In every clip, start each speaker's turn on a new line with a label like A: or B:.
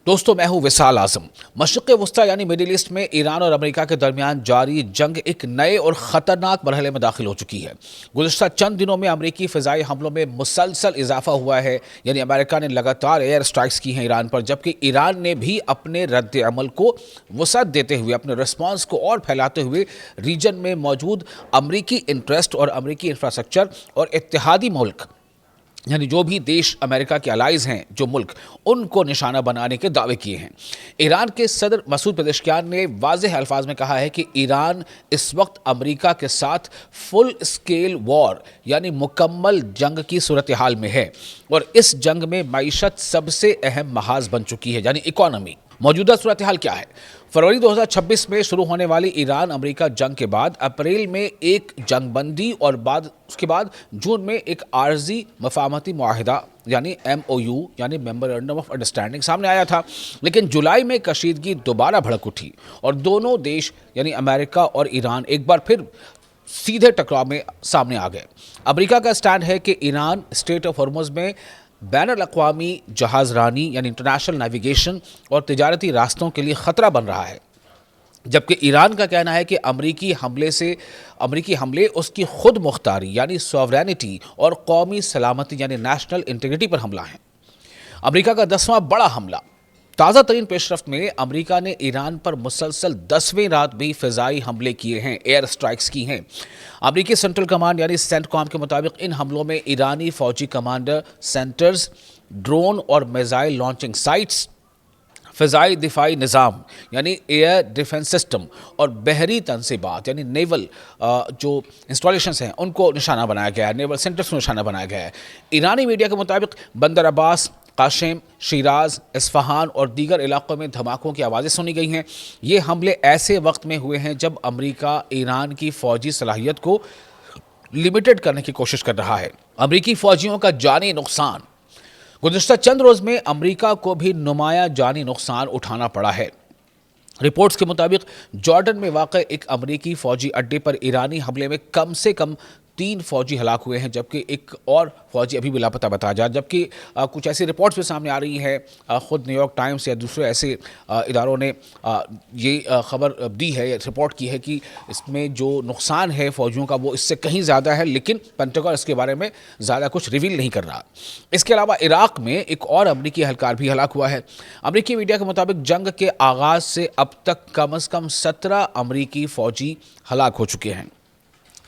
A: دوستو میں ہوں وصال اعظم۔ مشرق وسطیٰ یعنی مڈل ایسٹ میں ایران اور امریکہ کے درمیان جاری جنگ ایک نئے اور خطرناک مرحلے میں داخل ہو چکی ہے۔ گزشتہ چند دنوں میں امریکی فضائی حملوں میں مسلسل اضافہ ہوا ہے، یعنی امریکہ نے لگاتار ایئر اسٹرائکس کی ہیں ایران پر، جبکہ ایران نے بھی اپنے رد عمل کو وسعت دیتے ہوئے، اپنے رسپانس کو اور پھیلاتے ہوئے ریجن میں موجود امریکی انٹرسٹ اور امریکی انفراسٹرکچر اور اتحادی ملک، یعنی جو بھی دیش امریکہ کے الائز ہیں، جو ملک، ان کو نشانہ بنانے کے دعوے کیے ہیں۔ ایران کے صدر مسعود پزشکیان نے واضح الفاظ میں کہا ہے کہ ایران اس وقت امریکہ کے ساتھ فل اسکیل وار یعنی مکمل جنگ کی صورتحال میں ہے، اور اس جنگ میں معیشت سب سے اہم محاذ بن چکی ہے، یعنی اکانومی۔ موجودہ صورتحال کیا ہے؟ فروری 2026 میں شروع ہونے والی ایران امریکہ جنگ کے بعد اپریل میں ایک جنگ بندی اور اس کے بعد جون میں ایک عارضی مفاہمتی معاہدہ یعنی MOU یعنی میمورنڈم آف انڈرسٹینڈنگ سامنے آیا تھا، لیکن جولائی میں کشیدگی دوبارہ بھڑک اٹھی اور دونوں دیش یعنی امریکہ اور ایران ایک بار پھر سیدھے ٹکراؤ میں سامنے آ گئے۔ امریکہ کا سٹینڈ ہے کہ ایران اسٹریٹ آف ہرمز میں بین الاقوامی جہاز رانی یعنی انٹرنیشنل نیویگیشن اور تجارتی راستوں کے لیے خطرہ بن رہا ہے، جبکہ ایران کا کہنا ہے کہ امریکی حملے اس کی خود مختاری یعنی سوورینٹی اور قومی سلامتی یعنی نیشنل انٹیگریٹی پر حملہ ہیں۔ امریکہ کا 10واں بڑا حملہ۔ تازہ ترین پیش رفت میں امریکہ نے ایران پر مسلسل 10ویں رات بھی فضائی حملے کیے ہیں، ایئر اسٹرائکس کی ہیں۔ امریکی سینٹرل کمانڈ یعنی سینٹ کام کے مطابق ان حملوں میں ایرانی فوجی کمانڈر سینٹرز، ڈرون اور میزائل لانچنگ سائٹس، فضائی دفاعی نظام یعنی ایئر ڈیفنس سسٹم اور بحری تنصیبات یعنی نیول جو انسٹالیشنز ہیں ان کو نشانہ بنایا گیا ہے، نیول سینٹرز کو نشانہ بنایا گیا ہے۔ ایرانی میڈیا کے مطابق بندر عباس، قاشم، شیراز، اصفہان اور دیگر علاقوں میں دھماکوں کی آوازیں سنی گئی ہیں۔ یہ حملے ایسے وقت میں ہوئے ہیں جب امریکہ ایران کی فوجی صلاحیت کو لمیٹڈ کرنے کی کوشش کر رہا ہے۔ امریکی فوجیوں کا جانی نقصان۔ گزشتہ چند روز میں امریکہ کو بھی نمایاں جانی نقصان اٹھانا پڑا ہے۔ رپورٹس کے مطابق جارڈن میں واقع ایک امریکی فوجی اڈے پر ایرانی حملے میں کم سے کم 3 فوجی ہلاک ہوئے ہیں، جبکہ ایک اور فوجی ابھی بھی لاپتہ بتایا جا، جبکہ کچھ ایسی رپورٹس بھی سامنے آ رہی ہیں، خود نیو یارک ٹائمز یا دوسرے ایسے اداروں نے یہ خبر دی ہے، رپورٹ کی ہے کہ اس میں جو نقصان ہے فوجیوں کا وہ اس سے کہیں زیادہ ہے، لیکن پینٹاگن اس کے بارے میں زیادہ کچھ ریویل نہیں کر رہا۔ اس کے علاوہ عراق میں ایک اور امریکی اہلکار بھی ہلاک ہوا ہے۔ امریکی میڈیا کے مطابق جنگ کے آغاز سے اب تک کم از کم 17 امریکی فوجی ہلاک ہو چکے ہیں،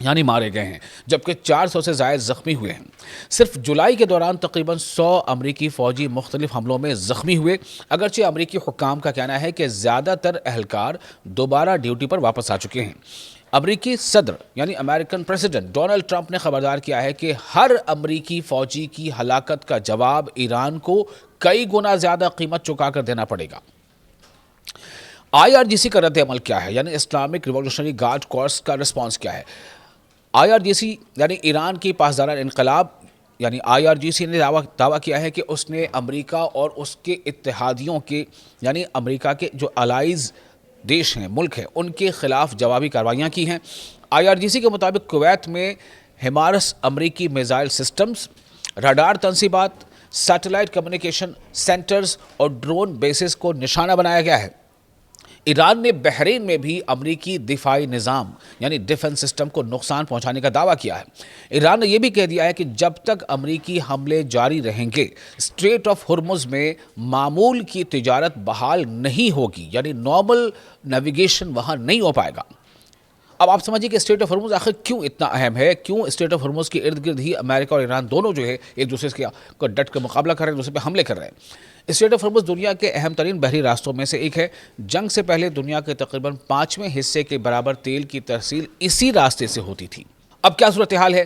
A: یعنی مارے گئے ہیں، جبکہ 400 سے زائد زخمی ہوئے ہیں۔ صرف جولائی کے دوران تقریباً 100 امریکی فوجی مختلف حملوں میں زخمی ہوئے، اگرچہ امریکی حکام کا کہنا ہے کہ زیادہ تر اہلکار دوبارہ ڈیوٹی پر واپس آ چکے ہیں۔ امریکی صدر یعنی امریکن پریزیڈنٹ ڈونلڈ ٹرمپ نے خبردار کیا ہے کہ ہر امریکی فوجی کی ہلاکت کا جواب ایران کو کئی گنا زیادہ قیمت چکا کر دینا پڑے گا۔ IRGC کا رد عمل کیا ہے؟ یعنی اسلامک ریولیوشنری گارڈ کورس کا رسپانس کیا ہے؟ IRGC یعنی ایران کی پاسداران انقلاب یعنی IRGC نے دعویٰ کیا ہے کہ اس نے امریکہ اور اس کے اتحادیوں کے یعنی امریکہ کے جو الائز دیش ہیں، ملک ہیں، ان کے خلاف جوابی کارروائیاں کی ہیں۔ IRGC کے مطابق کویت میں ہمارس امریکی میزائل سسٹمز، راڈار تنصیبات، سیٹلائٹ کمیونیکیشن سینٹرز اور ڈرون بیسز کو نشانہ بنایا گیا ہے۔ ایران نے بحرین میں بھی امریکی دفاعی نظام یعنی ڈیفنس سسٹم کو نقصان پہنچانے کا دعویٰ کیا ہے۔ ایران نے یہ بھی کہہ دیا ہے کہ جب تک امریکی حملے جاری رہیں گے، اسٹریٹ آف ہرمز میں معمول کی تجارت بحال نہیں ہوگی، یعنی نارمل نیویگیشن وہاں نہیں ہو پائے گا۔ اب آپ سمجھیے کہ اسٹریٹ آف ہرمز آخر کیوں اتنا اہم ہے، کیوں اسٹریٹ آف ہرمز کے ارد گرد ہی امریکہ اور ایران دونوں جو ہے ایک دوسرے کے ڈٹ کر مقابلہ کر رہے ہیں، دوسرے پہ حملے کر رہے ہیں۔ اسٹریٹ آف ہرمز دنیا کے اہم ترین بحری راستوں میں سے ایک ہے۔ جنگ سے پہلے دنیا کے تقریباً 5ویں حصے کے برابر تیل کی ترسیل اسی راستے سے ہوتی تھی۔ اب کیا صورتحال ہے؟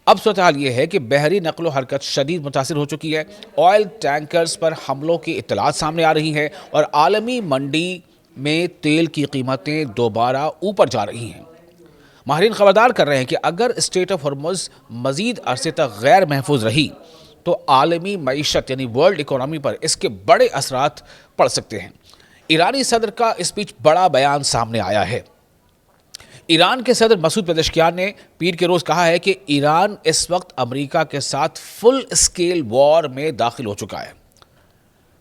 A: اب صورتحال یہ ہے کہ بحری نقل و حرکت شدید متاثر ہو چکی ہے، آئل ٹینکرز پر حملوں کی اطلاعات سامنے آ رہی ہیں اور عالمی منڈی میں تیل کی قیمتیں دوبارہ اوپر جا رہی ہیں۔ ماہرین خبردار کر رہے ہیں کہ اگر اسٹریٹ آف ہرمز مزید عرصے تک غیر محفوظ رہی تو عالمی معیشت یعنی ورلڈ اکانومی پر اس کے بڑے اثرات پڑ سکتے ہیں۔ ایرانی صدر کا اس بیچ بڑا بیان سامنے آیا ہے۔ ایران کے صدر مسعود پزشکیان نے پیر کے روز کہا ہے کہ ایران اس وقت امریکہ کے ساتھ فل اسکیل وار میں داخل ہو چکا ہے۔